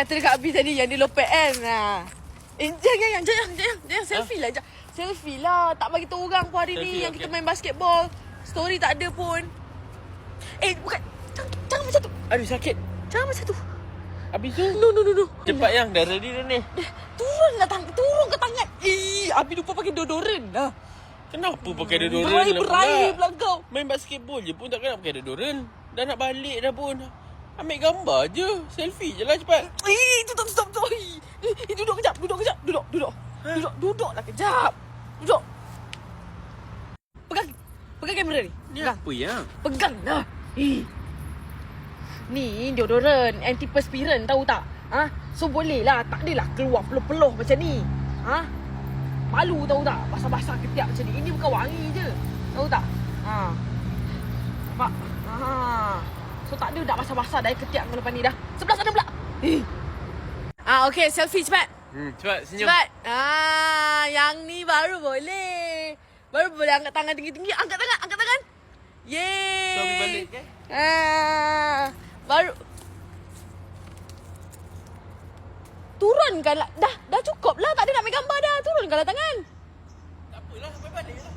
kata dekat Abi tadi yang dia lopek kan. Jangan selfie lah. Selfie lah. Tak bagi tahu orang pun hari Selfie, ni yang okay. kita main basketball. Story tak ada pun. Bukan. Jangan macam tu. Aduh, sakit. Jangan macam tu. Habis tu? No. Cepat yang dah ready dah ni. Turun ke tangan. Abi lupa pakai deodoran dah. Kenapa pakai deodoran? Berair pula kau. Main basketball je pun takkan nak pakai deodoran. Dah nak balik dah pun. Ambil gambar je. Selfie je lah cepat. Stop. Duduk kejap. Duduklah kejap. Duduk. Pegang kamera ni. Ni apa yang? Pegang dah. Ni deodoran antiperspirant tahu tak? So boleh lah. Tak adalah keluar peluh-peluh macam ni. Malu tahu tak? Basah-basah ketiak macam ni. Ini bukan wangi je. Tahu tak? Nampak? So tak ada dah basah-basah dah ketiak kau lepas ni dah. Sebelah sana pula. Okay, selfie cepat. Cepat senyum. Cepat. Yang ni baru boleh. Baru boleh angkat tangan tinggi-tinggi. Angkat tangan. Yeay. So, Abi balik ke? Baru. Turunkanlah. Dah cukup lah. Tak ada nak ambil gambar dah. Turunkanlah tangan. Tak apalah, sampai balik lah.